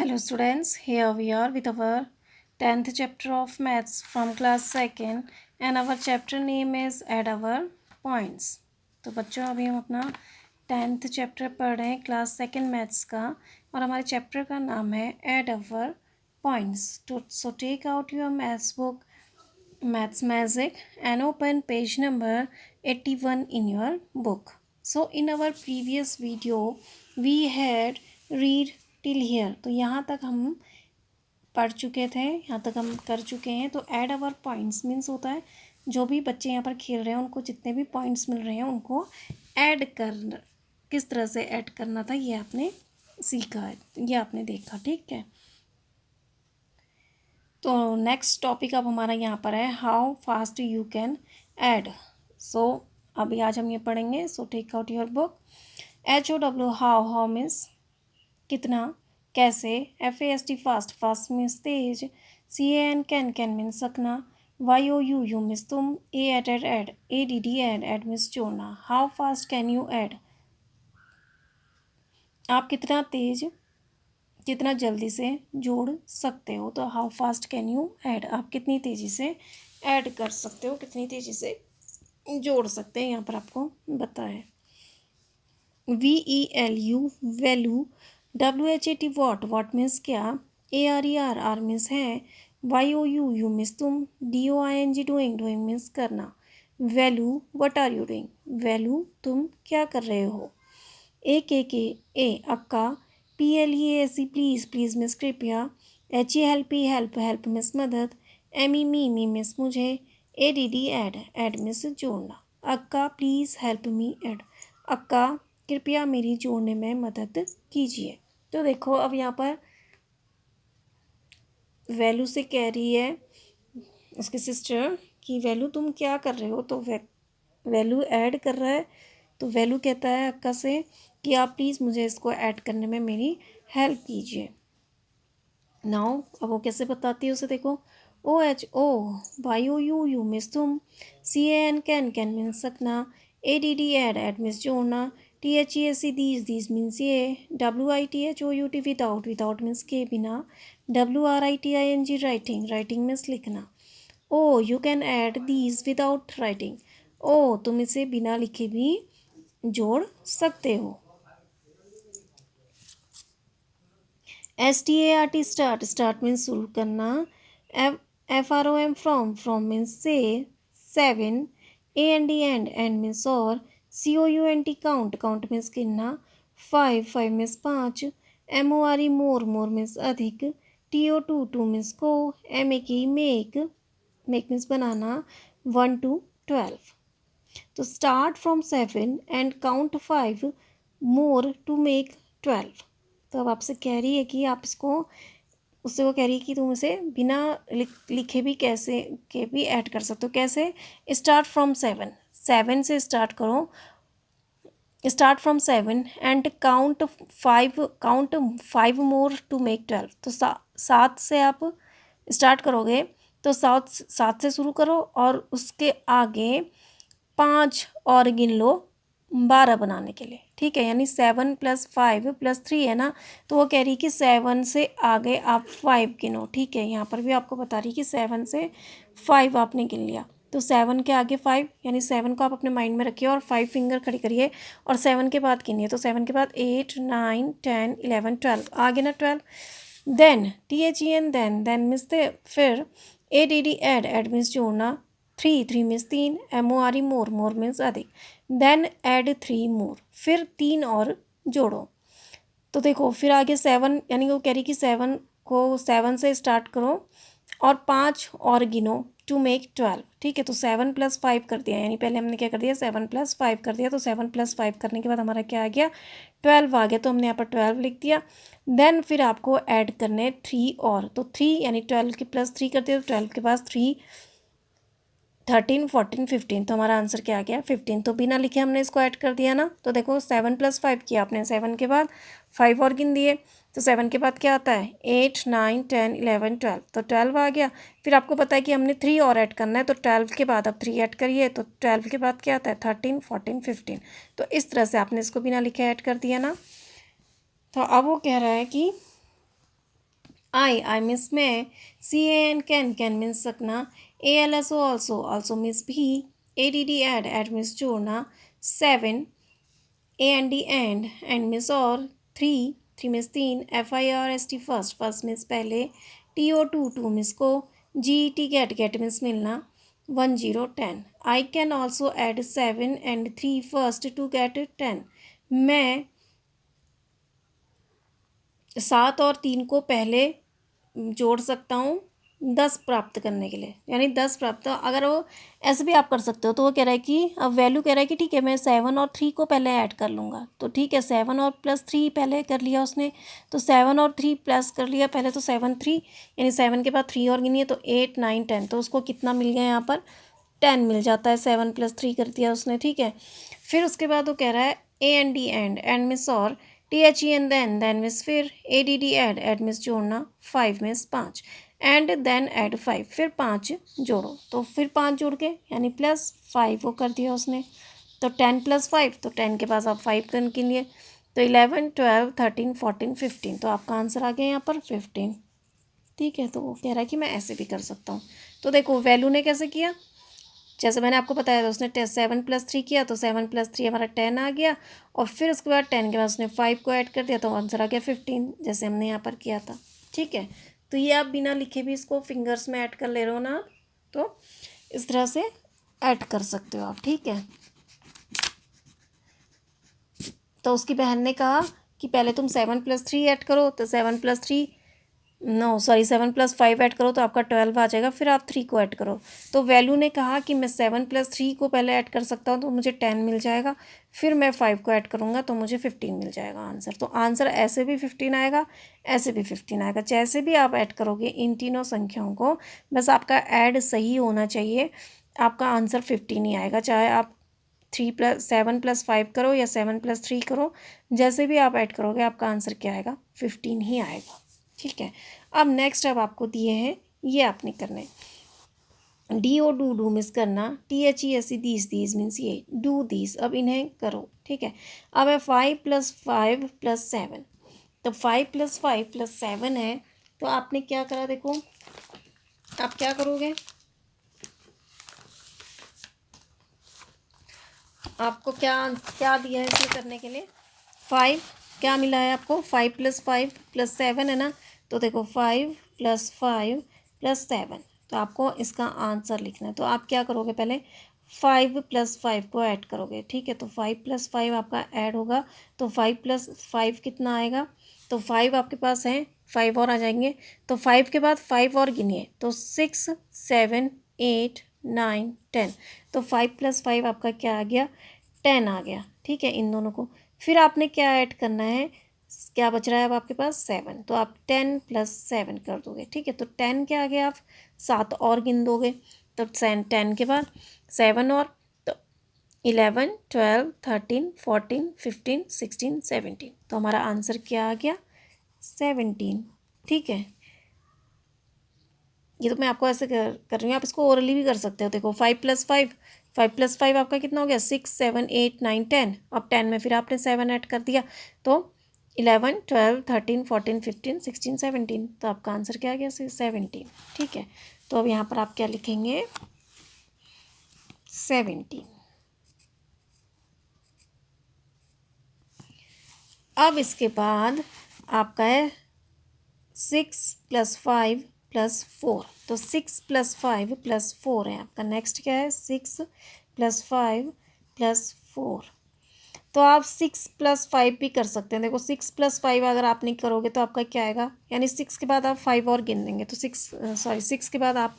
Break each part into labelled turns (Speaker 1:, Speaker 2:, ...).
Speaker 1: Hello students, here we are with our 10th chapter of maths from class 2nd and our chapter name is add our points। तो बच्चों अभी हम अपना 10th chapter पढ़ रहे हैं क्लास 2nd मैथ्स का और हमारे चैप्टर का नाम है add our points। So take out your maths book Maths Magic and open page number 81 in your book। So in our previous video we had read till here। तो यहाँ तक हम पढ़ चुके थे, यहाँ तक हम कर चुके हैं। तो ऐड अवर पॉइंट्स मीन्स होता है जो भी बच्चे यहाँ पर खेल रहे हैं उनको जितने भी पॉइंट्स मिल रहे हैं उनको ऐड कर किस तरह से ऐड करना था ये आपने सीखा है, ये आपने देखा। ठीक है, तो नेक्स्ट टॉपिक अब हमारा यहाँ पर है how fast you can add. So अभी आज हम ये पढ़ेंगे। So take out your book. HOW how means कितना, कैसे। FAST फास्ट, फास्ट मीन्स तेज। CAN कैन मीन्स सकना। YOU मीन्स तुम। ऐड ADD ऐड मीन्स जोड़ना। How fast can you add, आप कितना तेज कितना जल्दी से जोड़ सकते हो। तो how fast can you add, आप कितनी तेज़ी से ऐड कर सकते हो, कितनी तेज़ी से जोड़ सकते हैं, यहाँ पर आपको बताया। VELU value. WHAT what means क्या। ARER मीन्स है। YOU मीन्स तुम। DOING डूइंग मीन्स करना। Value what are you doing, value तुम क्या कर रहे हो। AKK अक्का। PLEAC प्लीज़ मीन्स कृपया। HE हेल्प मीन्स मदद। ME मी मीन्स मुझे। ADD ऐड मीन्स जोड़ना। अक्का प्लीज़ हेल्प मी ऐड, अक्का कृपया मेरी जोड़ने में मदद कीजिए। तो देखो अब यहाँ पर वैल्यू से कह रही है उसकी सिस्टर कि वैल्यू तुम क्या कर रहे हो। तो वैल्यू ऐड कर रहा है। तो वैल्यू कहता है अक्का से कि आप प्लीज़ मुझे इसको ऐड करने में मेरी हेल्प कीजिए। नाउ अब वो कैसे बताती है उसे देखो। OHO YOU मीन्स तुम। CAN कैन मीन्स सकना। ADD ऐड मीन्स जोड़ना। THEAC दीज मीन्स ये। WITHOUT विदाउट मीन्स के बिना। WRITING राइटिंग मीन्स लिखना। You can add these without writing, तुम इसे बिना लिखे भी जोड़ सकते हो। START स्टार्ट मीन्स शुरू करना। FROM फ्रॉम मीन्स से। 7 AND एंड मीन्स और। COUNT काउंट मीन्स गिनना। 5 मीन्स 5। MORE मोर मीन्स अधिक। TO टू मीन्स को। MEK मेक मीन्स बनाना। 1 to 12। तो start from 7 and count 5 more to make 12। तो अब आपसे कह रही है कि आप इसको, उससे वो कह रही है कि तुम इसे बिना लिखे भी कैसे के भी ऐड कर सकते हो। कैसे, स्टार्ट फ्रॉम 7 से स्टार्ट करो। Start from 7 and count 5 more to make 12। तो 7 से आप स्टार्ट करोगे तो 7 से शुरू करो और उसके आगे 5 और गिन लो 12 बनाने के लिए। ठीक है, यानी 7 + 5 + 3 है ना। तो वो कह रही कि 7 से आगे आप 5 गिनो। ठीक है, यहाँ पर भी आपको बता रही कि 7 से 5 आपने गिन लिया। तो 7 के आगे 5, यानी 7 को आप अपने माइंड में रखिए और 5 फिंगर खड़ी करिए और 7 के बाद गिनिए। तो 7 के बाद 8 9 10 11 12 आगे ना 12। देन THEN देन मीन्स फिर। ADD ऐड मीन्स जोड़ना। 3 मीन्स 3। MORE मोर मीन्स अधिक। देन ऐड 3 मोर, फिर 3 और जोड़ो। तो देखो फिर आगे 7, यानी वो कह रही कि 7 से स्टार्ट करो और 5 और गिनो टू मेक 12। ठीक है, तो 7 + 5 कर दिया, यानी पहले हमने क्या कर दिया 7 + 5 कर दिया। तो 7 + 5 करने के बाद हमारा क्या आ गया 12 आ गया। तो हमने यहाँ पर 12 लिख दिया। देन फिर आपको ऐड करने 3 और। तो 3 यानी 12 के +3 कर दिया। तो 12 के पास 3 13 14 15। तो हमारा आंसर क्या आ गया 15। तो बिना लिखे हमने इसको ऐड कर दिया ना। तो देखो 7 + 5 किया आपने, 7 के बाद 5 और गिन दिए। तो 7 के बाद क्या आता है 8 9 10 11 12। तो 12 आ गया। फिर आपको पता है कि हमने 3 और ऐड करना है। तो 12 के बाद अब 3 ऐड करिए। तो 12 के बाद क्या आता है 13 14 15। तो इस तरह से आपने इसको बिना लिखे ऐड कर दिया ना। तो अब वो कह रहा है कि I मीन्स मैं, can मीन्स सकना, ALSO also मीन्स भी, ADD add मीन्स जोड़ना, 7 AND and मीन्स और, 3 मीन्स 3, FIRST फर्स्ट मीन्स पहले, TO टू मीन्स को, GET गेट मीन्स मिलना, 10 10। I can also add 7 and 3 first to get 10। मैं 7 और 3 को पहले जोड़ सकता हूँ 10 प्राप्त करने के लिए, यानी 10 प्राप्त। अगर वो ऐसे भी आप कर सकते हो, तो वो कह रहा है कि अब वैल्यू कह रहा है कि ठीक है मैं 7 और 3 को पहले ऐड कर लूँगा, तो ठीक है 7 और प्लस 3 पहले कर लिया उसने, तो 7 और 3 प्लस कर लिया पहले, तो 7 3, यानी 7 के बाद 3 और गिनिए तो 8 9 10, तो उसको कितना मिल गया यहाँ पर, 10 मिल जाता है, 7 + 3 कर दिया उसने, ठीक है। फिर उसके बाद वो कह रहा है AND एंड मिस और, THE एंड देन मिस फिर, ADD ऐड मिस जोड़ना, 5 मिस 5, एंड देन ऐड 5, फिर 5 जोड़ो, तो फिर 5 जोड़ के यानी +5 वो कर दिया उसने, तो 10 + 5, तो 10 के पास आप 5 के लिए, तो 11 12 13 14 15, तो आपका आंसर आ गया यहाँ पर 15, ठीक है। तो वो कह रहा है कि मैं ऐसे भी कर सकता हूँ। तो देखो वैल्यू ने कैसे किया, जैसे मैंने आपको बताया था, उसने 7 + 3 किया, तो 7 + 3 हमारा 10 आ गया, और फिर उसके बाद 10 के बाद उसने 5 को ऐड कर दिया, तो आंसर आ गया 15, जैसे हमने यहाँ पर किया था, ठीक है। तो ये आप बिना लिखे भी इसको फिंगर्स में ऐड कर ले रहे हो ना, तो इस तरह से ऐड कर सकते हो आप, ठीक है। तो उसकी बहन ने कहा कि पहले तुम 7 + 3 ऐड करो, तो 7 + 3 नो सॉरी 7 + 5 ऐड करो, तो आपका 12 आ जाएगा, फिर आप 3 को ऐड करो। तो वैल्यू ने कहा कि मैं 7 + 3 को पहले ऐड कर सकता हूँ, तो मुझे 10 मिल जाएगा, फिर मैं 5 को ऐड करूँगा तो मुझे 15 मिल जाएगा आंसर। तो आंसर ऐसे भी 15 आएगा, ऐसे भी 15 आएगा, जैसे भी आप ऐड करोगे इन तीनों संख्याओं को, बस आपका ऐड सही होना चाहिए, आपका आंसर 15 ही आएगा, चाहे आप 7 + 5 करो या 7 + 3 करो, जैसे भी आप ऐड करोगे आपका आंसर क्या आएगा, 15 ही आएगा, ठीक है। अब नेक्स्ट अब आपको दिए हैं, ये आपने करने, DO डू मिस करना, THESE दीज मीन्स ये, डू दीज, अब इन्हें करो, ठीक है। अब है 5 + 5 + 7, तो 5 + 5 + 7 है, तो आपने क्या करा, देखो आप क्या करोगे, आपको क्या क्या दिया है इसमें करने के लिए, 5 क्या मिला है आपको, 5 + 5 + 7 है ना, तो देखो 5 + 5 + 7, तो आपको इसका आंसर लिखना है। तो आप क्या करोगे, पहले 5 + 5 को ऐड करोगे, ठीक है। तो 5 + 5 आपका ऐड होगा, तो 5 + 5 कितना आएगा, तो 5 आपके पास है, 5 और आ जाएंगे, तो 5 के बाद 5 और गिनिए, तो 6 7 8 9 10, तो 5 + 5 आपका क्या आ गया, 10 आ गया, ठीक है, इन दोनों को। फिर आपने क्या ऐड करना है, क्या बच रहा है अब आपके पास 7, तो आप 10 + 7 कर दोगे, ठीक है। तो 10 के आगे आप 7 और गिन दोगे, तो 10 के बाद 7 और, तो 11 12 13 14 15 16 17, तो हमारा आंसर क्या आ गया, 17, ठीक है। ये तो मैं आपको ऐसे कर रही हूँ, आप इसको ओरली भी कर सकते हो। देखो 5 + 5, 5 + 5 आपका कितना हो गया, 6 7 8 9 10, अब 10 में फिर आपने 7 ऐड कर दिया, तो 11 12 13 14 15 16 17, तो आपका आंसर क्या आ गया, 17, ठीक है। तो अब यहाँ पर आप क्या लिखेंगे, 17। अब इसके बाद आपका है 6 + 5 + 4, तो 6 + 5 + 4 है आपका, नेक्स्ट क्या है, 6 + 5 + 4, तो आप 6 + 5 भी कर सकते हैं। देखो 6 + 5 अगर आप नहीं करोगे तो आपका क्या आएगा, यानी 6 के बाद आप 5 और गिन देंगे, तो 6 के बाद आप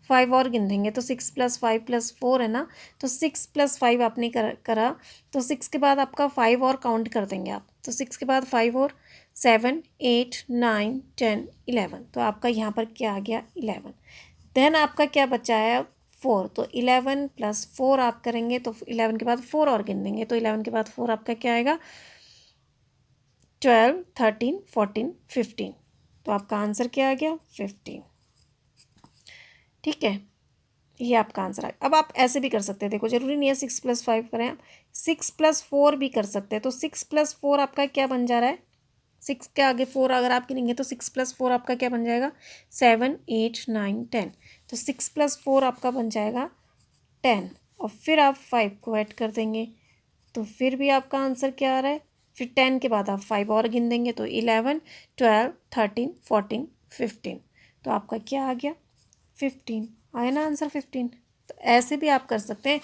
Speaker 1: 5 और गिन देंगे, तो 6 + 5 + 4 है ना, तो 6 + 5 आपने करा, तो 6 के बाद आपका 5 और काउंट कर देंगे आप, तो 6 के बाद 5 और, 7 8 9 10 11, तो आपका यहाँ पर क्या आ गया, 11। देन आपका क्या बचा है, 4, तो 11 + 4 आप करेंगे, तो 11 के बाद 4 और गिन देंगे, तो 11 के बाद 4 आपका क्या आएगा, 12 13 14 15, तो आपका आंसर क्या आ गया, 15, ठीक है। ये आपका आंसर है। अब आप ऐसे भी कर सकते हैं, देखो जरूरी नहीं है 6 + 5 करें आप, 6 + 4 भी कर सकते हैं, तो 6 + 4 आपका क्या बन जा रहा है, 6 के आगे 4 अगर आप गिनेंगे तो 6 + 4 आपका क्या बन जाएगा 7 8 9 10। तो 6 + 4 आपका बन जाएगा 10 और फिर आप 5 को ऐड कर देंगे तो फिर भी आपका आंसर क्या आ रहा है। फिर 10 के बाद आप 5 और गिन देंगे तो 11 12 13 14 15। तो आपका क्या आ गया 15 आया ना आंसर 15। तो ऐसे भी आप कर सकते हैं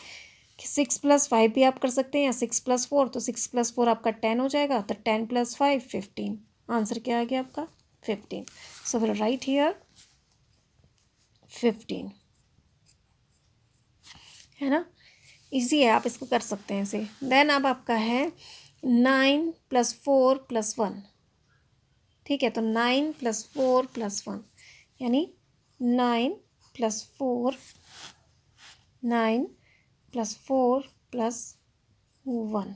Speaker 1: कि 6 + 5 भी आप कर सकते हैं या 6 + 4। तो 6 + 4 आपका 10 हो जाएगा तो 10 + 5 15। आंसर क्या आ गया आपका 15। सो विल राइट हियर 15 है ना। इजी है आप इसको कर सकते हैं ऐसे। देन अब आपका है 9 + 4 + 1। ठीक है तो 9 + 4 + 1 यानी 9 + 4 9 + 4 + 1।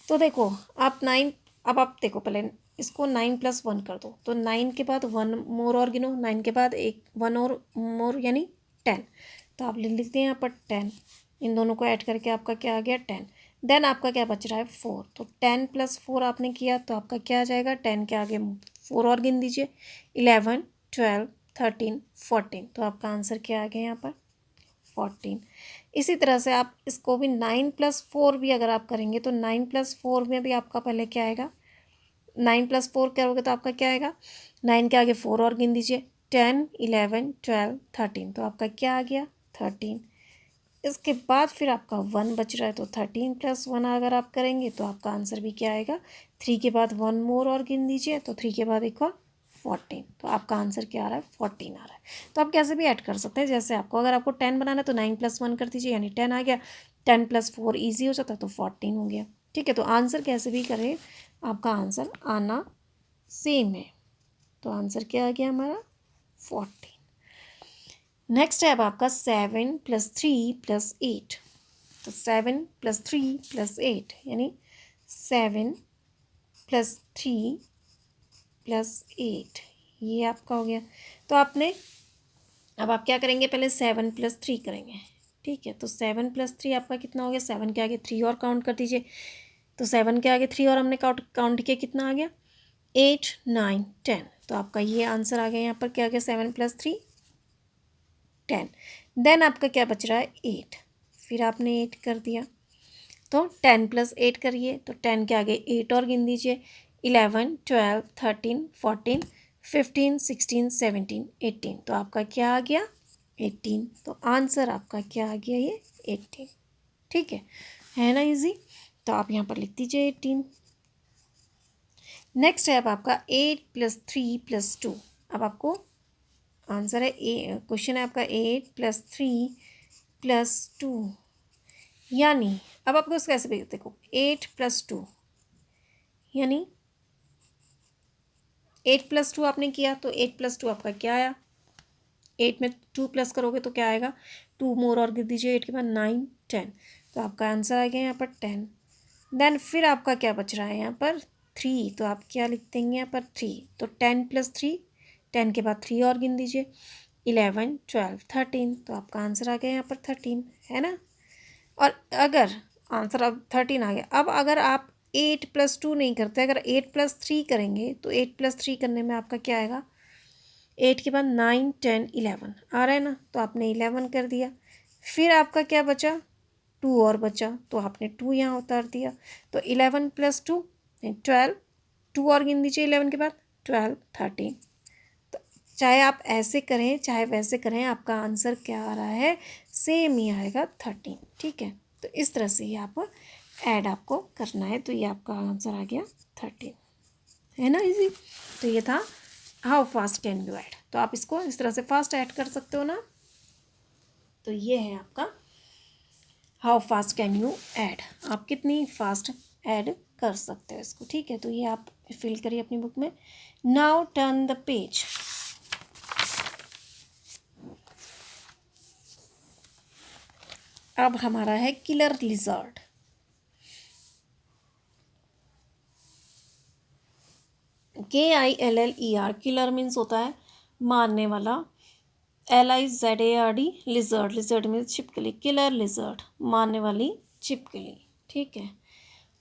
Speaker 1: तो देखो आप 9 अब आप देखो पहले इसको 9 + 1 कर दो तो 9 के बाद 1 मोर और गिनो 9 के बाद एक 1 और मोर यानी 10। तो आप लिखते हैं यहाँ पर 10 इन दोनों को ऐड करके आपका क्या आ गया 10। देन आपका क्या बच रहा है 4। तो 10 + 4 आपने किया तो आपका क्या आ जाएगा 10 के आगे 4 और गिन दीजिए 11 12 13 14। तो आपका आंसर क्या आ गया यहाँ पर 14। इसी तरह से आप इसको भी 9 + 4 भी अगर आप करेंगे तो 9 + 4 में भी आपका पहले क्या आएगा 9 + 4 करोगे तो आपका क्या आएगा 9 के आगे 4 और गिन दीजिए 10 11 12 13। तो आपका क्या आ गया 13। इसके बाद फिर आपका 1 बच रहा है तो 13 + 1 अगर आप करेंगे तो आपका आंसर भी क्या आएगा 3 के बाद 1 मोर और गिन दीजिए तो 3 के बाद एक और 14। तो आपका आंसर क्या आ रहा है 14 आ रहा है। तो आप कैसे भी ऐड कर सकते हैं जैसे आपको अगर आपको 10 बनाना है तो 9 + 1 कर दीजिए यानी 10 आ गया। 10 + 4 ईजी हो जाता तो 14 हो गया। ठीक है तो आंसर कैसे भी करें आपका आंसर आना सेम है। तो आंसर क्या आ गया हमारा 14। नेक्स्ट है अब आपका 7 + 3 + 8। तो 7 + 3 + 8 यानी 7 + 3 + 8 ये आपका हो गया। तो आपने अब आप क्या करेंगे पहले 7 + 3 करेंगे। ठीक है तो 7 + 3 आपका कितना हो गया 7 के आगे 3 और काउंट कर दीजिए। तो 7 के आगे 3 और हमने काउंट किया कितना आ गया 8 9 10। तो आपका ये आंसर आ गया यहाँ पर क्या आ गया 7 + 3 10। देन आपका क्या बच रहा है 8। फिर आपने 8 कर दिया तो 10 + 8 करिए तो 10 के आगे 8 और गिन दीजिए 11 12 13 14 15 16 17 18। तो आपका क्या आ गया 18। तो आंसर आपका क्या आ गया ये 18। ठीक है ना इजी। तो आप यहाँ पर लिख दीजिए 18। नेक्स्ट है अब आपका 8 + 3 + 2। अब आपको आंसर है क्वेश्चन है आपका 8 + 3 + 2 यानी अब आपको इसको कैसे देखो 8 + 2 यानी 8 + 2 आपने किया तो 8 + 2 आपका क्या आया 8 में 2 प्लस करोगे तो क्या आएगा 2 मोर और गिर दीजिए 8 के बाद 9 10। तो आपका आंसर आ गया यहाँ पर 10। देन फिर आपका क्या बच रहा है यहाँ पर 3। तो आप क्या लिख देंगे यहाँ पर 3। तो 10 + 3 10 के बाद 3 और गिन दीजिए 11 12 13। तो आपका आंसर आ गया यहाँ पर 13 है ना। और अगर आंसर अब 13 आ गया अब अगर आप 8 + 2 नहीं करते अगर 8 + 3 करेंगे तो 8 + 3 करने में आपका क्या आएगा 8 के बाद 9 10 11 आ रहा है ना। तो आपने 11 कर दिया। फिर आपका क्या बचा 2 और बचा तो आपने 2 यहाँ उतार दिया। तो 11 + 2 12 2 और गिन दीजिए 11 के बाद 12 13। तो चाहे आप ऐसे करें चाहे वैसे करें आपका आंसर क्या आ रहा है सेम ही आएगा 13। ठीक है तो इस तरह से ही आप ऐड आपको करना है। तो ये आपका आंसर आ गया 13 है ना इजी। तो ये था how fast can you add. तो आप इसको इस तरह से फास्ट ऐड कर सकते हो ना। तो ये है आपका how fast can you add आप कितनी फास्ट ऐड कर सकते हो इसको। ठीक है तो ये आप फिल करिए अपनी बुक में। Now turn the page. अब हमारा है killer lizard. KILLER killer means होता है मारने वाला। LIZARD लिजर्ड लिजर्ड मीन्स छिपकली। किलर लिजर्ड मारने वाली छिपकली। ठीक है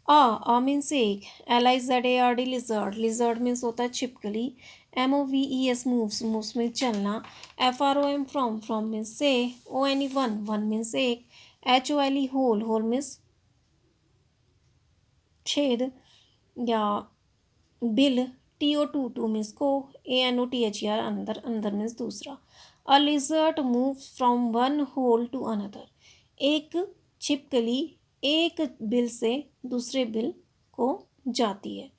Speaker 1: मीन्स एक, LIZARD लिजर्ड, लिजर्ड मीन्स होता है छिपकली, MOVES मूव्स, मूव्स मीन्स चलना, FROM फ्रॉम मीन्स से, ONE वन, वन मीन्स एक, HOLE होल, होल मीन्स छेद या बिल, TO टू मीन्स को, ANOTHER अंदर, अंदर मीन्स दूसरा। A lizard move from one hole to another, एक छिपकली एक बिल से दूसरे बिल को जाती है।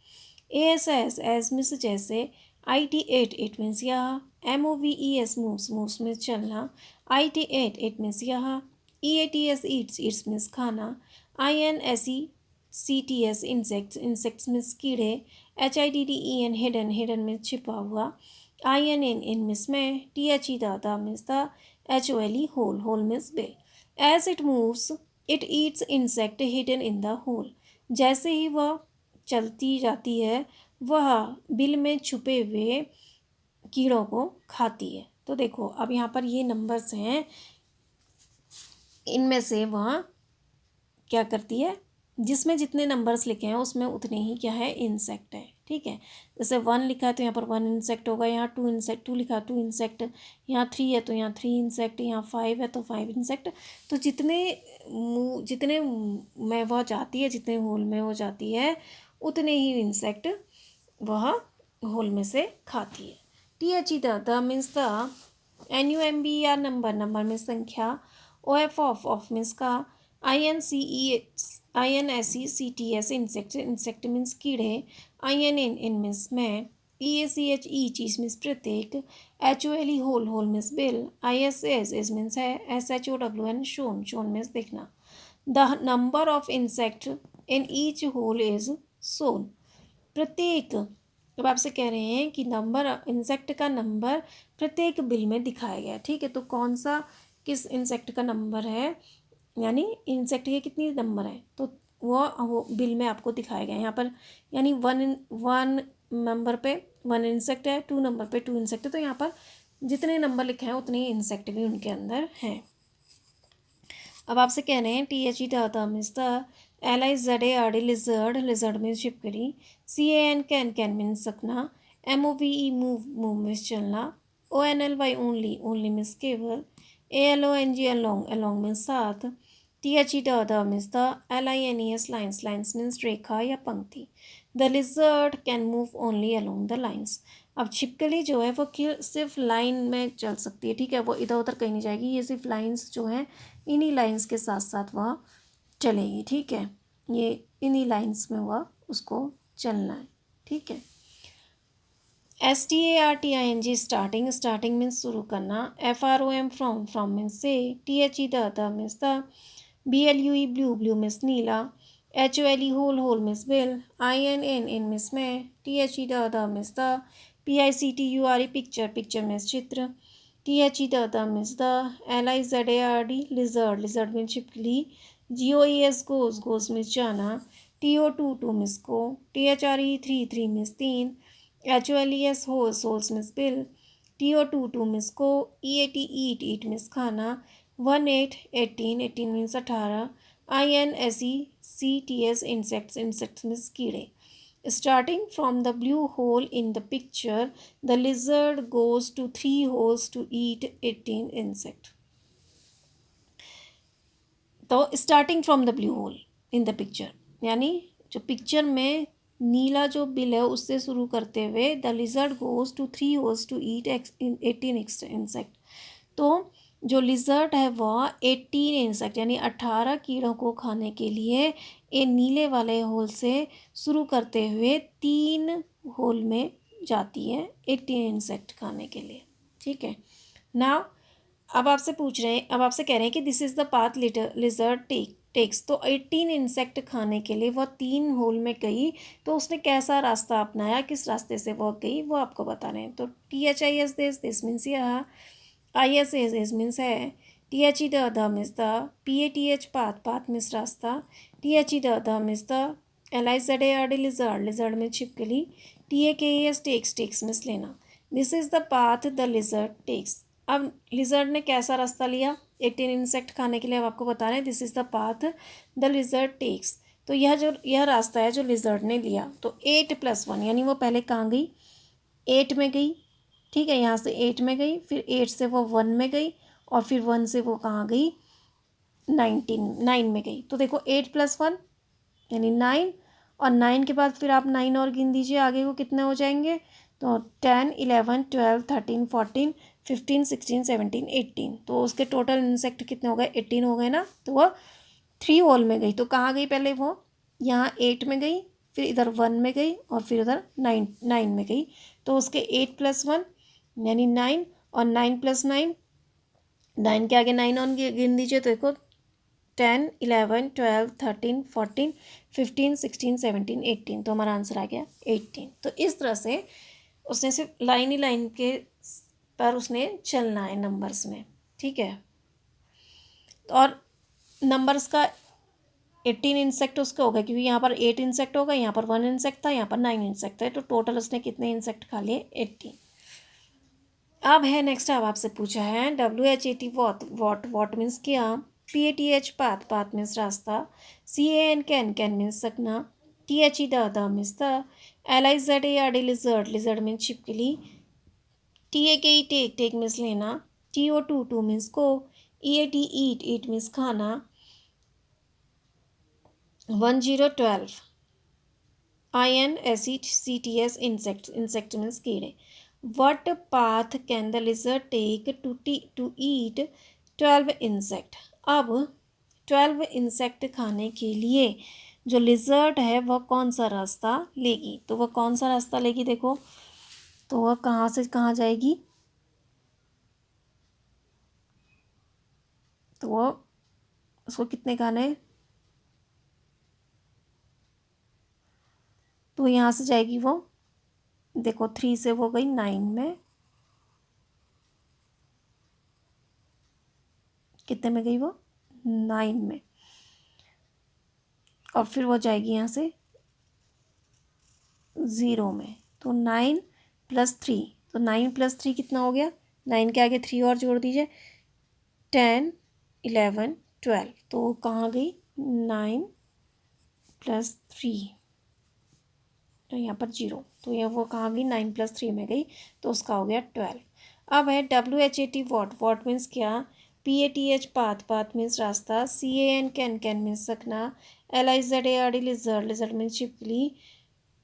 Speaker 1: ASS एस मीन्स जैसे, IT एट, एट मीन्स यहाँ, MOVES मूव्स, मूव्स मीन्स चलना, IT एट, एट मीन्स यहाँ, EATS ईट्स, ईट्स मीन्स खाना, INSECTS इंसेक्ट्स, इंसेक्ट्स मीन्स कीड़े, HIDDEN हिडन, हिडन मीन्स छिपा हुआ, IN इन मीन्स में, THE the means the, HOLE hole, hole means बिल। As it moves it eats insect hidden in the hole, जैसे ही वह चलती जाती है वह बिल में छुपे हुए कीड़ों को खाती है। तो देखो अब यहाँ पर ये नंबर्स हैं, इनमें से वह क्या करती है, जिसमें जितने नंबर्स लिखे हैं उसमें उतने ही क्या है, इंसेक्ट है। ठीक है, जैसे 1 लिखा है तो यहाँ पर 1 इंसेक्ट होगा, यहाँ 2 इंसेक्ट, 2 लिखा है 2 इंसेक्ट, यहाँ 3 है तो यहाँ 3 इंसेक्ट, यहाँ 5 है तो 5 इंसेक्ट। तो जितने जितने में वह जाती है, जितने होल में वो जाती है, उतने ही इंसेक्ट वह होल में से खाती है। THE the means the, NUMB या नंबर, नंबर में संख्या, OF ऑफ मीन्स का, INSECTS इंसेक्ट, इंसेक्ट मीन्स कीड़े, IN इन मीन्स में, EACH ईच मीन्स प्रत्येक, HOLE होल, होल मीन्स बिल, ISS इस मीन्स है, SHOWN शोन, शोन मीन्स देखना। The number of insect in each hole is shown, प्रत्येक, अब आपसे कह रहे हैं कि नंबर, इंसेक्ट का नंबर प्रत्येक बिल में दिखाया गया। ठीक है, तो कौन सा किस इंसेक्ट का नंबर है, यानी इंसेक्ट के कितनी नंबर है, तो वो बिल में आपको दिखाया गया है यहाँ पर। यानी वन नंबर पे 1 इंसेक्ट है, 2 नंबर पे 2 इंसेक्ट है, तो यहाँ पर जितने नंबर लिखे हैं उतने ही इंसेक्ट भी उनके अंदर हैं। अब आपसे कह रहे हैं THE the means the, LIZARD lizard, lizard means छिपकली, CAN कैन मीन्स सकना, MOVE मूव, मूव मीन्स चलना, ONLY ओनली, ओनली मीन्स केवल, ALONG अलोंग, अलोंग मीन्स साथ, THE the means the, LINES lines, lines means रेखा या पंक्ति। The lizard can move only along the lines, अब छिपकली जो है वो सिर्फ लाइन में चल सकती है। ठीक है, वो इधर उधर कहीं नहीं जाएगी, ये सिर्फ लाइन्स जो हैं इन्हीं लाइन्स के साथ साथ वह चलेगी। ठीक है, ये इन्हीं लाइन्स में वह उसको चलना है। ठीक है, STARTING स्टार्टिंग, स्टार्टिंग मीन्स शुरू करना, FROM फ्रॉम, फ्रॉम मीन्स से, THE the means the, BLUE blue, blue means नीला, HOLE होल, होल मीन्स बिल, IN इन मीन्स में, THE the means the, PICTURE picture, picture means चित्र, THE the means the, LIZARD lizard, lizard means छिपकली, GOES goes, goes means जाना, TO to means को, THRE three means 3, HOLES holes, holes means बिल, TO to means को, EAT eat, eat means खाना, 18 18, 18 means 18, INSECTS insects, insects means कीड़े। Starting from the blue hole in the picture, the lizard goes to 3 holes to eat 18 insect. तो starting from the blue hole in the picture, यानी जो picture में नीला जो bill है उससे शुरू करते हुए, the lizard goes to 3 holes to eat 18 insect. तो जो लिजर्ड है वह 18 इंसेक्ट यानी 18 कीड़ों को खाने के लिए ये नीले वाले होल से शुरू करते हुए 3 होल में जाती है 18 इंसेक्ट खाने के लिए। ठीक है, नाउ अब आपसे पूछ रहे हैं, अब आपसे कह रहे हैं कि this is the path lizard takes. तो 18 इंसेक्ट खाने के लिए वह 3 होल में गई, तो उसने कैसा रास्ता अपनाया, किस रास्ते से वह गई वो आपको बता रहे हैं। तो THIS दिस मीन्स यह, IS इज मीन्स है, THE the means the, PATH path, path means रास्ता, THE the means the, LIZARD lizard, lizard में छिपकली, TAKES टेक्स मीन्स लेना। This is the path the lizard takes. अब lizard ने कैसा रास्ता लिया 18 इंसेक्ट खाने के लिए, अब आपको बता रहे हैं this is the path the lizard takes. तो यह रास्ता है जो लिजर्ड ने लिया। तो 8+1 यानी वो पहले कहाँ गई, 8 में गई, ठीक है, यहाँ से 8 में गई, फिर 8 से वो 1 में गई, और फिर 1 से वो कहाँ गई, 9 में गई। तो देखो 8+1 यानी 9, और 9 के बाद फिर आप 9 और गिन दीजिए आगे को कितने हो जाएंगे। तो 10, 11, 12, 13, 14, 15, 16, 17, 18। तो उसके टोटल इंसेक्ट कितने हो गए, 18 हो गए ना। तो वह 3 होल में गई। तो कहाँ गई पहले वो, यहाँ 8 में गई, फिर इधर 1 में गई, और फिर उधर 9 में गई। तो उसके 8+1 यानी 9, और 9+9, 9 के आगे 9 और गिन दीजिए। तो देखो 10, 11, 12, 13, 14, 15, 16, 17, 18। तो हमारा आंसर आ गया 18। तो इस तरह से उसने सिर्फ लाइन ही लाइन के पर उसने चलना है नंबर्स में, ठीक है। और नंबर्स का 18 इंसेक्ट उसके हो गए, क्योंकि यहाँ पर 8 इंसेक्ट होगा, यहाँ पर 1 इंसेक्ट था, यहाँ पर 9 इंसेक्ट था। तो टोटल उसने कितने इंसेक्ट खा लिए, 18। अब है नेक्स्ट, अब आपसे पूछा है WHAT वॉट मीन्स क्या, PATH पाथ, पाथ मीन्स रास्ता, CAN कैन मीन्स सकना, THE the means the, LIZARD lizard, lizard means छिपकली, TAKE टेक मीन्स लेना, TO टू मीन्स को, EAT ईट मीन्स खाना, 1012 INSECTS इंसेक्ट मीन्स कीड़े। What path can the lizard take to eat 12 insect? अब 12 insect खाने के लिए जो लिजर्ड है वह कौन सा रास्ता लेगी। तो वह कौन सा रास्ता लेगी, देखो तो वह कहाँ से कहाँ जाएगी। तो वह उसको कितने खाने, तो यहाँ से जाएगी वो, देखो 3 से वो गई 9 में, कितने में गई वो, 9 में, और फिर वो जाएगी यहाँ से 0 में। तो 9+3, तो 9+3 कितना हो गया, 9 के आगे 3 और जोड़ दीजिए, 10, 11, 12। तो कहाँ गई, 9+3, तो यहाँ पर 0, तो यह वो कहाँ गई, 9+3 में गई, तो उसका हो गया 12। अब है WHAT वॉट मीन्स क्या, PATH पाथ, पाथ मीन्स रास्ता, CAN कैन मीन्स सकना, LIZARD लिजर्ड, लिजर्ड मीन्स छिपकली,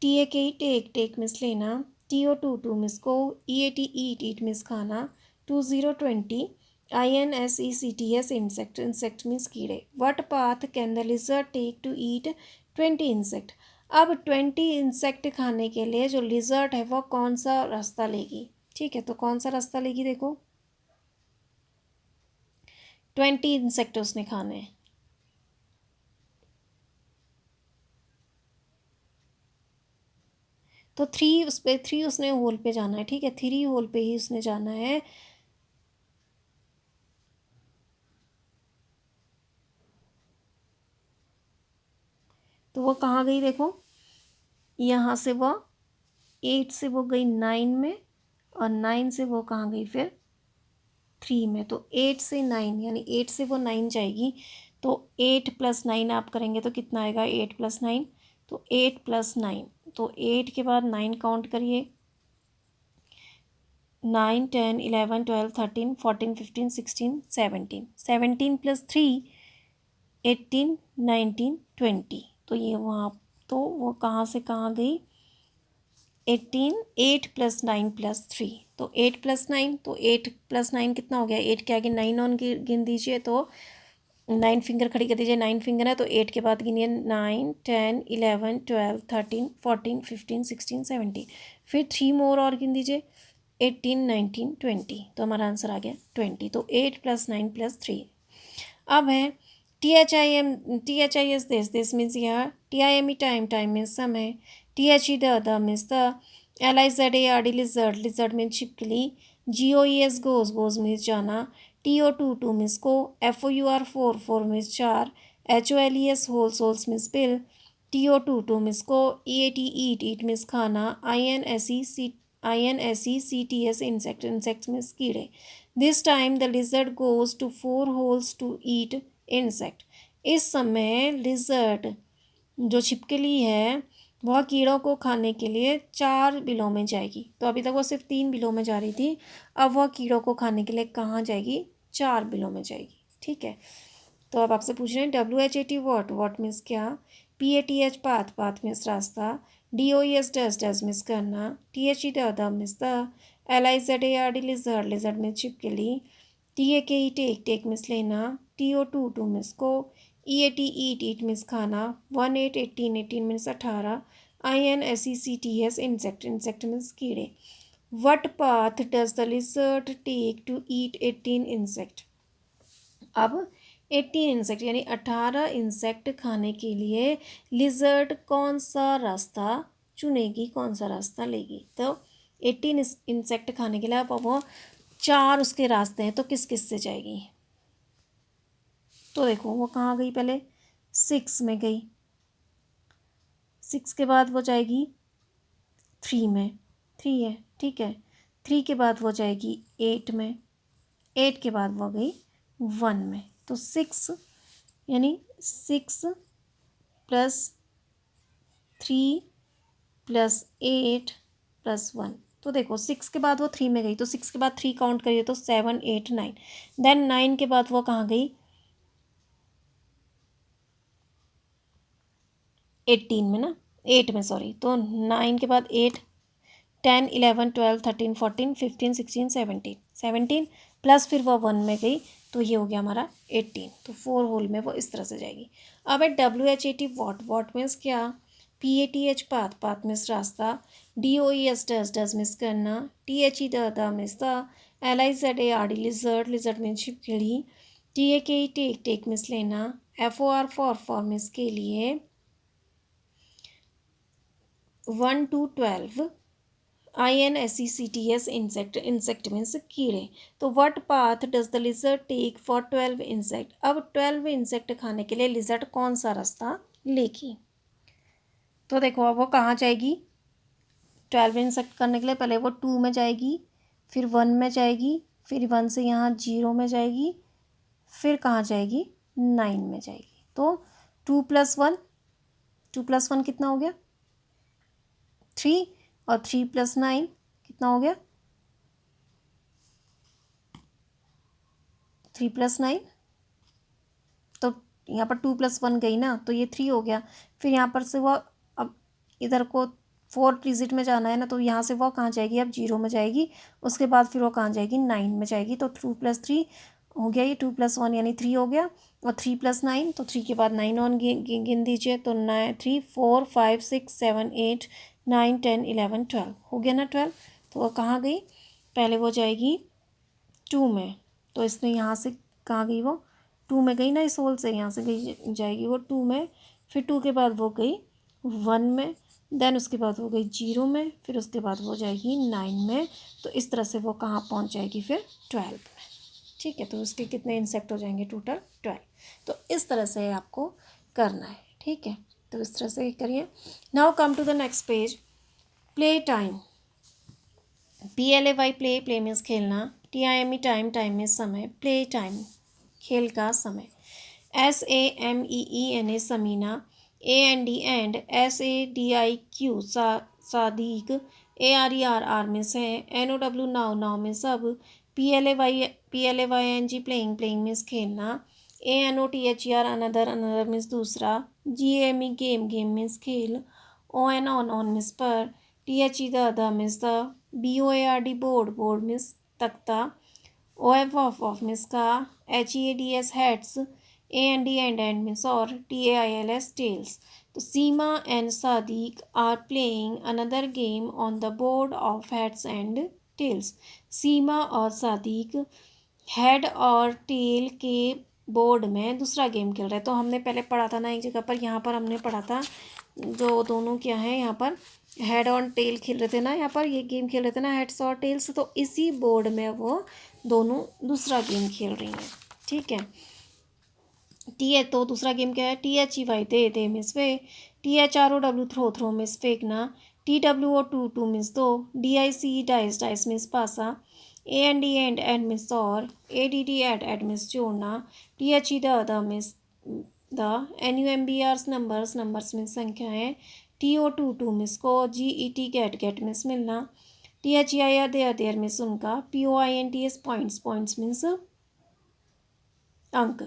Speaker 1: TAKE टेक मीन्स लेना, TO टू मीन्स को, EAT ईट मीन्स खाना, 2020 INSECTS इंसेक्ट मीन्स कीड़े। What path can the lizard take to eat 20 insect. अब 20 insect खाने के लिए जो लिजर्ड है वह कौन सा रास्ता लेगी, ठीक है। तो कौन सा रास्ता लेगी, देखो 20 इंसेक्ट उसने खाने हैं। तो 3 उसने होल पे जाना है, ठीक है, 3 होल पे ही उसने जाना है। तो वो कहाँ गई, देखो यहाँ से वो 8 से वो गई 9 में, और 9 से वो कहाँ गई फिर 3 में। तो 8 से 9 यानी 8 से वो 9 जाएगी। तो 8+9 आप करेंगे तो कितना आएगा, 8+9, तो 8+9, तो 8 के बाद 9 काउंट करिए, 9, 10, 11, 12, 13, 14, 15, 16, 17, 17+3 18, 19, 20। तो ये वहाँ, तो वो कहाँ से कहाँ गई, 8+9+3, तो 8+9, तो 8+9 कितना हो गया, 8 के आगे 9 ऑन गिन दीजिए, तो 9 फिंगर खड़ी कर दीजिए, 9 फिंगर है तो 8 के बाद गिनिए, 9, 10, 11, 12, 13, 14, 15, 16, 17, फिर 3 मोर और गिन दीजिए, 18, 19, 20। तो हमारा आंसर आ गया 20। तो 8+9+3। अब है THIS दिस मीन्स यह, TIME टाइम मीन्स समय, THE the means the, LIZARD lizard, lizard means छिपकली, GOES गोज मीन्स जाना, TO टू मीन्स को, FOUR four means 4, HOLES holes means बिल, TO टू मीन्स को, EAT ईट मीन्स खाना, INSECTS insect means कीड़े। This time the lizard goes to 4 holes to eat insect. इस समय lizard जो छिपकली है वह कीड़ों को खाने के लिए 4 बिलों में जाएगी। तो अभी तक वो सिर्फ 3 बिलों में जा रही थी, अब वह कीड़ों को खाने के लिए कहाँ जाएगी? 4 बिलों में जाएगी। ठीक है, तो अब आपसे पूछ रहे हैं WHAT वॉट मीन्स क्या, PATH पाथ मीन्स रास्ता, DOES डस मीन्स करना, THE the means the, LIZARD lizard means छिपकली, TAKE टेक मीन्स लेना, TO टू मीन्स को, EAT ईट मीन्स खाना, 18 मीन्स 18, INSECTS इंसेक्ट मीन्स कीड़े। What path does the lizard take to eat 18 insect. अब 18 insect यानी 18 insect खाने के लिए लिजर्ड कौन सा रास्ता चुनेगी, कौन सा रास्ता लेगी? तो 18 इंसेक्ट खाने के लिए अब वो 4 उसके रास्ते हैं, तो किस किस से जाएगी? तो देखो वो कहाँ गई, पहले 6 में गई, 6 के बाद वो जाएगी 3 में, 3 है ठीक है, 3 के बाद वो जाएगी 8 में, 8 के बाद वो गई 1 में। तो 6 यानी 6 प्लस 3 प्लस 8 प्लस 1। तो देखो 6 के बाद वो 3 में गई, तो 6 के बाद 3 काउंट करिए तो 7 8 9, देन 9 के बाद वो कहाँ गई? 18 में ना, 8 में सॉरी। तो 9 के बाद 8, 10 11 12 13 14 15 16 17, 17 प्लस फिर वो 1 में गई, तो ये हो गया हमारा 18। तो 4 होल में वो इस तरह से जाएगी। अब है WHAT वॉट मीन्स क्या, PATH पाथ मीन्स रास्ता, DOES डस मीन्स करना, THE the means the, LIZARD lizard means छिपकली, TAKE टेक मीन्स लेना, FOR फॉर मीन्स के लिए, 1 to 12, INSECTS इंसेक्ट मीन्स कीड़े। तो what path does the lizard take for 12 insect. अब 12 insect खाने के लिए लिजर्ड कौन सा रास्ता लेगी? तो देखो अब वो कहाँ जाएगी? 12 इंसेक्ट करने के लिए पहले वो 2 में जाएगी, फिर 1 में जाएगी, फिर 1 से यहाँ 0 में जाएगी, फिर कहाँ जाएगी? 9 में जाएगी। तो 2 + 1, 2 + 1 कितना हो गया? 3, और 3 + 9 कितना हो गया? 3 + 9, तो यहाँ पर 2 + 1 गई ना, तो ये 3 हो गया। फिर यहाँ पर से वो अब इधर को 4 डिजिट में जाना है ना, तो यहाँ से वो कहाँ जाएगी? अब 0 में जाएगी, उसके बाद फिर वो कहाँ जाएगी? 9 में जाएगी। तो 2 + 3 हो गया, ये 2 + 1 यानी 3 हो गया, और 3 + 9, तो 3 के बाद 9 और गिन दीजिए, तो 9 3 4 5 6 7 8 9 10 11 12 हो गया ना 12। तो वो कहाँ गई? पहले वो जाएगी 2 में, तो इसने यहाँ से कहाँ गई? वो 2 में गई ना, इस होल से यहाँ से गई जाएगी वो 2 में, फिर 2 के बाद वो गई 1 में, देन उसके बाद वो गई 0 में, फिर उसके बाद वो जाएगी 9 में। तो इस तरह से वो कहाँ पहुँच जाएगी? फिर 12 में। ठीक है, तो उसके कितने इंसेक्ट हो जाएंगे? टोटल 12। तो इस तरह से आपको करना है। ठीक है, तो इस तरह से करिए। Now come to the next page, play time. PLAY play means खेलना, TIME टाइम मीन्स समय, प्ले टाइम खेल का समय, SAMEENA Sameena, AND and, SADIQ Sadiq, ARERR means है, NOW नाउ मीन्स अब, PLAYNG प्लेइंग मीन्स खेलना, ANOTHER अनदर मीन्स दूसरा, GAME game means खेल, ON मीन्स पर, THE the means the, BOARD board means तख्ता, OF मीन्स का, HEADS heads, AND and means और, TAILS tails. तो Seema and Sadiq are playing another game on the board of heads and tails. Seema और Sadiq head और tail के board में दूसरा game खेल रहे हैं। तो हमने पहले पढ़ा था ना एक जगह पर, यहाँ पर हमने पढ़ा था जो दोनों क्या है, यहाँ पर हेड और टेल खेल रहे थे ना, यहाँ पर ये गेम खेल रहे थे ना, हेड्स और टेल्स। तो इसी बोर्ड में वो दोनों दूसरा गेम खेल रही हैं। ठीक है, तो दूसरा गेम क्या है? THEY दे मीन्स वे, THROW थ्रो मीन्स फेंकना, TWO टू मीन्स दो, DICE डाइस मीन्स पासा, एंड मीन्स और, ADD एड मीन्स जोड़ना, THE the means the NUMBRs numbers means संख्याएँ, TO टू मीन्स को, GET गेट मीन्स मिलना, THEIR देयर मीन्स उनका, POINTS पॉइंट्स मीन्स अंक।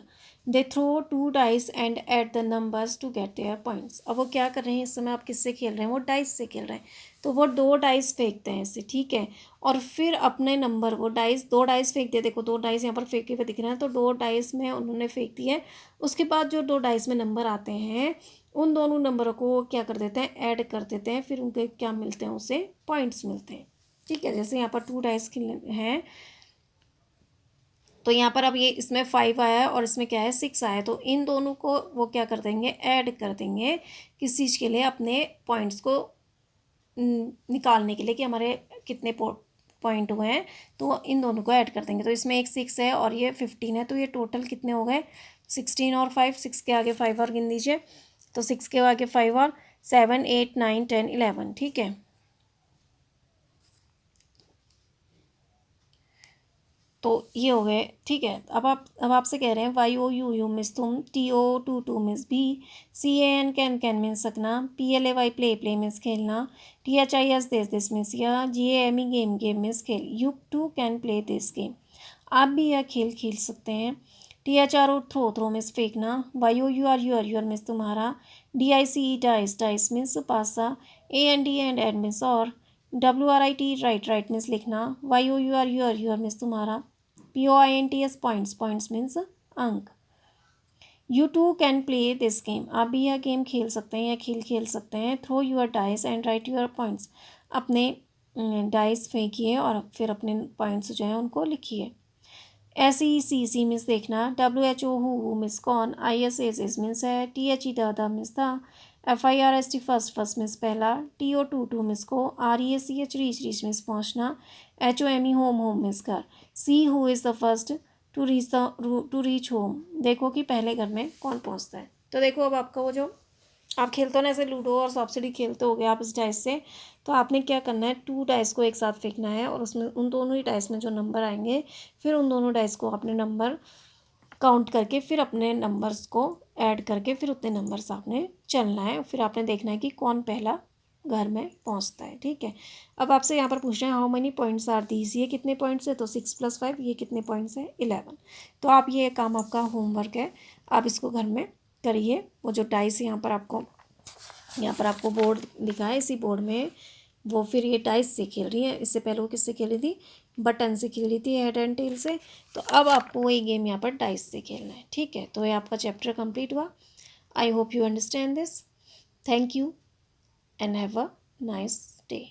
Speaker 1: They throw 2 dice and add the numbers to get their points. अब वो क्या कर रहे हैं इस समय, आप किससे खेल रहे हैं, वो डाइस से खेल रहे हैं। तो वो 2 डाइस फेंकते हैं इससे, ठीक है, और फिर अपने नंबर को डाइस 2 डाइस फेंक दिए, देखो 2 डाइस यहाँ पर फेंके हुए दिख रहे हैं, तो 2 डाइस में उन्होंने फेंक दिए। उसके बाद जो 2 डाइस में नंबर आते हैं उन दोनों नंबरों को वो क्या कर देते हैं, ऐड कर देते हैं, फिर उनके क्या मिलते हैं, उसे पॉइंट्स मिलते हैं, ठीक है। जैसे यहाँ पर 2 डाइस हैं, तो यहाँ पर अब ये इसमें 5 आया है और इसमें क्या है 6 आया है, तो इन दोनों को वो क्या कर देंगे, ऐड कर देंगे किस चीज़ के लिए, अपने पॉइंट्स को निकालने के लिए कि हमारे कितने पॉइंट हुए हैं, तो इन दोनों को ऐड कर देंगे। तो इसमें एक 6 है और ये 15 है, तो ये टोटल कितने हो गए, 16 और 5, 6 के आगे 5 और गिन दीजिए, तो 6 के आगे 5 और 7 8 9 10 11, ठीक है। तो ये हो गए, ठीक है। अब आपसे कह रहे हैं YOUU मिस तुम, TO टू मिस बी, CAN कैन मीन्स सकना, PLAY प्ले मीन्स खेलना, THIS दिस मीन्स या, GAME गेम मीन्स खेल, you too can play this game, आप भी यह खेल खेल सकते हैं। THRO थ्रो मीन्स फेंकना, YOUR मीन्स तुम्हारा, DICE डाइस मीन्स पासा, AND एंड मीन्स और, WRIT राइट मीन्स लिखना, YOUR मीन्स तुम्हारा, POINTS पॉइंट्स मीन्स अंक। You too can play this game, आप भी यह गेम खेल सकते हैं या खेल खेल सकते हैं। Throw your dice and write your points, अपने डाइस फेंकिए और फिर अपने पॉइंट्स जो हैं उनको लिखिए। SECC मीन्स देखना, WHO हु मीन्स कौन, ISS मीन्स है, THE द मीन्स था, FIRST फर्स्ट मीन्स पहला, TO टू मीन्स को, REACH रीच मीन्स पहुँचना, HOME होम मीन्स घर, see who is the first to reach home, देखो कि पहले घर में कौन पहुँचता है। तो देखो अब आपका वो जो आप खेलते हो ना ऐसे लूडो और सांप सीढ़ी खेलते हो गए आप इस डाइस से, तो आपने क्या करना है, 2 डाइस को एक साथ फेंकना है और उसमें उन दोनों ही डाइस में जो नंबर आएंगे, फिर उन दोनों डाइस को अपने नंबर काउंट करके फिर अपने नंबर्स को ऐड करके फिर उतने नंबर्स आपने चलना है, फिर आपने देखना है कि कौन पहला घर में पहुंचता है, ठीक है। अब आपसे यहाँ पर पूछ रहे हैं how many points are these, ये कितने पॉइंट्स है, तो 6 + 5, ये कितने पॉइंट्स है 11। तो आप ये काम आपका होमवर्क है, आप इसको घर में करिए। वो जो डाइस यहाँ पर आपको बोर्ड दिखा है, इसी बोर्ड में वो फिर ये डाइस से खेल रही है, इससे पहले वो किससे खेल रही थी, बटन से खेल रही थी, हेड एंड टेल से। तो अब आपको वही गेम यहाँ पर डाइस से खेलना है, ठीक है। तो ये आपका चैप्टर कंप्लीट हुआ। I hope you understand this. Thank you and have a nice day.